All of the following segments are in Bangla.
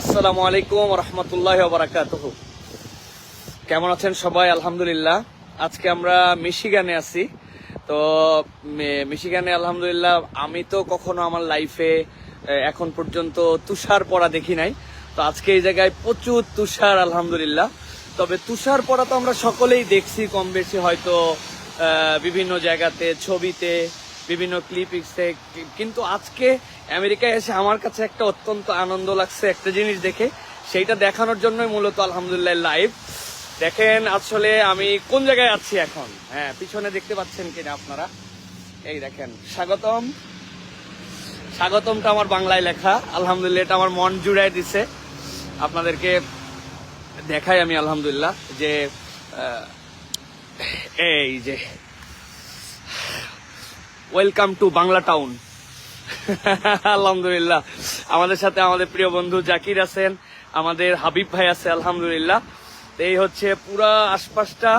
আসসালামু আলাইকুম রহমতুল্লাহ বারাকাতুহু। কেমন আছেন সবাই? আলহামদুলিল্লাহ। আজকে আমরা মিশিগানে আছি। তো মিশিগানে আলহামদুলিল্লাহ আমি তো কখনো আমার লাইফে এখন পর্যন্ত তুষার পড়া দেখি নাই। তো আজকে এই জায়গায় প্রচুর তুষার আলহামদুলিল্লাহ। তবে তুষার পড়া তো আমরা সকলেই দেখছি কম বেশি, হয়তো বিভিন্ন জায়গাতে, ছবিতে, বিভিন্ন ক্লিপিংসে। কিন্তু আজকে আমেরিকায় এসে আমার কাছে একটা অত্যন্ত আনন্দ লাগছে একটা জিনিস দেখে, সেইটা দেখানোর জন্যই মূলত আলহামদুলিল্লাহ লাইভ। দেখেন আসলে আমি কোন জায়গায় আছি এখন। হ্যাঁ, পিছনে দেখতে পাচ্ছেন কিনা আপনারা? এই দেখেন, স্বাগতম। স্বাগতমটা আমার বাংলায় লেখা। আলহামদুলিল্লাহ, এটা আমার মন জুড়াই দিছে। আপনাদেরকে দেখাই আমি আলহামদুলিল্লাহ যে এই যে ওয়েলকাম টু বাংলা টাউন। আলহামদুলিল্লাহ আমাদের সাথে আমাদের প্রিয় বন্ধু জাকির আছেন, আমাদের হাবিব ভাই আছে আলহামদুলিল্লাহ। এই হচ্ছে পুরা আশপাশটা।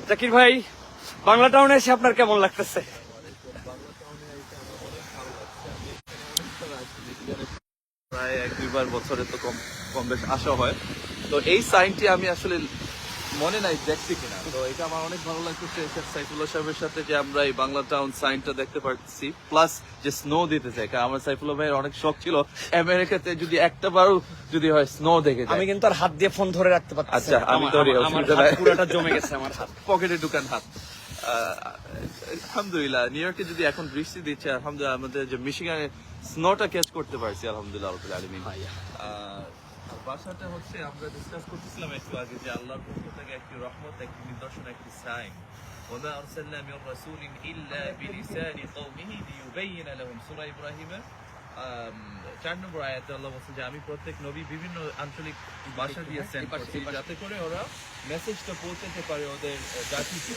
জাকির ভাই, বাংলা টাউনে এসে আপনার কেমন লাগতেছে? প্রায় 1-2 বার বছরে তো কম কম বেশ আসা হয়। তো এই সাইনটি আমি আসলে মনে নাই দেখছি কিনা, তো এটা আমার অনেক ভালো লাগতেছে সাইফুল্লাহ সাহেবের সাথে যে আমরা এই বাংলা টাউন সাইনটা দেখতে পাচ্ছি, প্লাস যে স্নো দিতে চাই। কারণ আমার সাইফুল্লাহ ভাইয়ের অনেক শখ ছিল আমেরিকাতে যদি একটা বারও যদি হয় স্নো দেখে যায়। আমি কিন্তু আর হাত দিয়ে ফোন ধরে রাখতে পারছি। আচ্ছা, আমি ধরি, আমার হাত পুরোটা জমে গেছে, আমার হাত পকেটে ঢুকান হাত। আলহামদুলিল্লাহ নিউ ইয়র্কে যদি এখন বৃষ্টি দিচ্ছে, আলহামদুলিল্লাহ আমাদের যে মিশিগানে স্নোটা ক্যাচ করতে পারছি আলহামদুলিল্লাহ রাব্বুল আলামিন। বাসাটা হচ্ছে আমরা ডিসকাস করতেছিলাম একটু আগে যে আল্লাহর পক্ষ থেকে একটি রহমত, একটি নিদর্শন, একটি সাইন। ওয়া আরসালনা মির রাসূলিন ইল্লা বিলিসানি কওমিহি লিয়ুবাইয়িনা লাহুম, সূরা ইব্রাহিমের 4 নম্বর আয়াতে আল্লাহ বলছেন যে আমি প্রত্যেক নবী বিভিন্ন আঞ্চলিক ভাষা দিয়ে সেন্ড করছি যাতে করে ওরা মেসেজটা পৌঁছাতে পারে ওদের জাতিকে।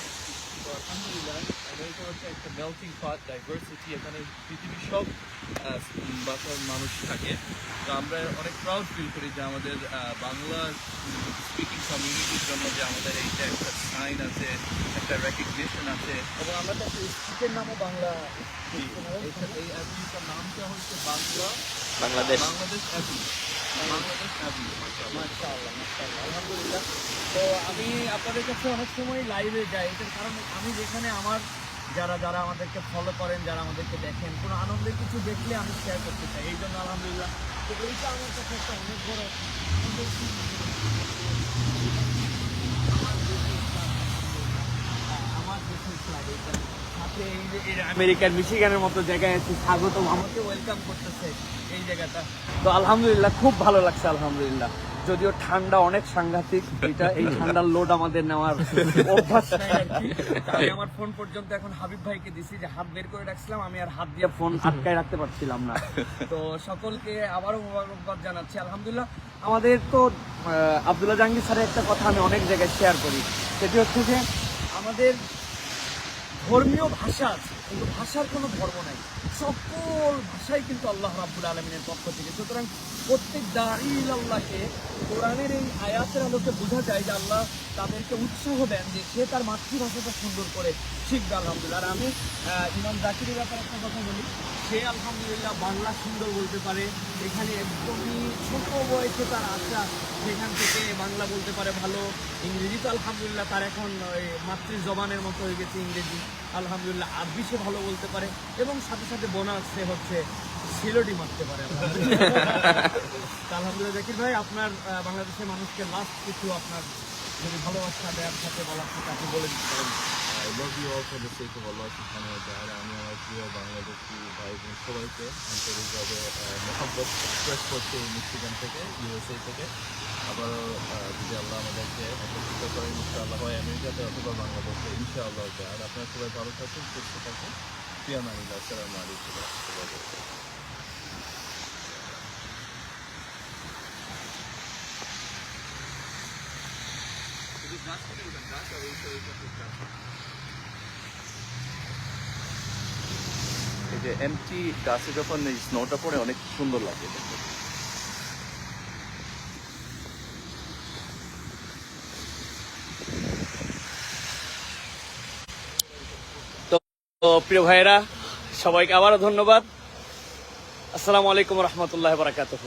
তো আলহামদুলিল্লাহ আমেরিকা হচ্ছে একটা মেল্টিং পট, ডাইভার্সিটি, এখানে পৃথিবীর সব ভাষার মানুষ থাকে। তো আমরা অনেক প্রাউড ফিল করি যে আমাদের বাংলা স্পিকিং কমিউনিটির জন্য যে আমাদের এইটা একটা সাইন আছে, একটা রেকগনিশন আছে। এবং আমরা তো স্ট্রিটের নামও বাংলা। এই অ্যাভিনিউটার নামটা হচ্ছে বাংলাদেশ বাংলাদেশ অ্যাভিনিউ। বাংলাদেশ অ্যাভিনিউ। মাশাআল্লাহ, মাশাআল্লাহ, আলহামদুলিল্লাহ। তো আমি আপনাদের কাছে অনেক সময় লাইভে যাই, এটার কারণ আমি যেখানে আমার যারা যারা আমাদেরকে ফলো করেন, যারা আমাদেরকে দেখেন, কোনো আনন্দের কিছু দেখলে আমি শেয়ার করতে চাই, এই জন্য আলহামদুলিল্লাহ। তো এইটা আমার কাছে একটা অনেক বড় আমার দেশের ফ্ল্যাগ। এইটা সাথে এই যে আমেরিকার মিশিগানের মতো জায়গায় আছে, স্বাগতম, আমাকে ওয়েলকাম করতেছে এই জায়গাটা। তো আলহামদুলিল্লাহ খুব ভালো লাগছে আলহামদুলিল্লাহ। যদিও ঠান্ডা অনেক সাংঘাতিক, এই ঠান্ডার লোড আমাদের নেওয়ার অভ্যাস নাই আর কি। আমি আমার ফোন পর্যন্ত এখন হাবিব ভাইকে দিছি, যে হাত বের করে রাখছিলাম, আমি আর হাত দিয়ে ফোন আটকায় রাখতে পারছিলাম না। তো সকলকে আবারও মোবারকবাদ জানাচ্ছি আলহামদুলিল্লাহ। আমাদের তো আব্দুল্লাহ জাহাঙ্গীর স্যারের একটা কথা আমি অনেক জায়গায় শেয়ার করি, সেটি হচ্ছে যে আমাদের ধর্মীয় ভাষা আছে, কিন্তু ভাষার কোনো ধর্ম নাই। সকল ভাষাই কিন্তু আল্লাহ রাব্বুল আলামিনের পক্ষ থেকে। সুতরাং প্রত্যেক দাঈ ইলাল্লাহকে কোরআনের এই আয়াতের আলোকে বোঝা যায় যে আল্লাহ তাদেরকে উৎসাহ দেন যে সে তার মাতৃভাষাটা সুন্দর করে শিখবে আলহামদুলিল্লাহ। আর আমি ইমাম জাকিরের ব্যাপারে একটা কথা বলি, সে আলহামদুলিল্লাহ বাংলা সুন্দর বলতে পারে। এখানে একদমই ছোট বয়সে তার আশা, সেখান থেকে বাংলা বলতে পারে ভালো। ইংরেজি তো আলহামদুলিল্লাহ তার এখন মাতৃ জবানের মতো হয়ে গেছে ইংরেজি আলহামদুলিল্লাহ। আরবি সে ভালো বলতে পারে, এবং সাথে সাথে বোনাস সে হচ্ছে সিলোডি মারতে পারে আলহামদুলিল্লাহ। জাকির ভাই, আপনার বাংলাদেশের মানুষকে লাস্ট কিছু আপনার যদি ভালোবাসা দেওয়ার সাথে বলার থাকে আপনি বলে দিতে পারেন। I love you all for the sake of Allah subhanahu wa ta'ala. আমি আমার প্রিয় বাংলাদেশি ভাই বোন সবাইকে আন্তরিকভাবে মহব্বত এক্সপ্রেস করছি মিশিগান থেকে, ইউএসএ থেকে। আবারও যদি আল্লাহ আমাদেরকে একত্রিত করেন ইনশাআল্লাহ, হয় আমেরিকাতে অথবা বাংলাদেশে ইনশাআল্লাহ। আর আপনারা সবাই ভালো থাকুন, সুস্থ থাকুন। প্রিয় মানিল্লাহ, আসসালামু আলাইকুম ওয়া রাহমাতুল্লাহি ওয়া বারাকাতুহু। এই যে এমটি গাছে যখন এই স্নোটা পড়ে অনেক সুন্দর লাগে। তো প্রিয় ভাইয়েরা, সবাইকে আবারও ধন্যবাদ। আসসালামু আলাইকুম রহমতুল্লাহ বারাকাতুহু।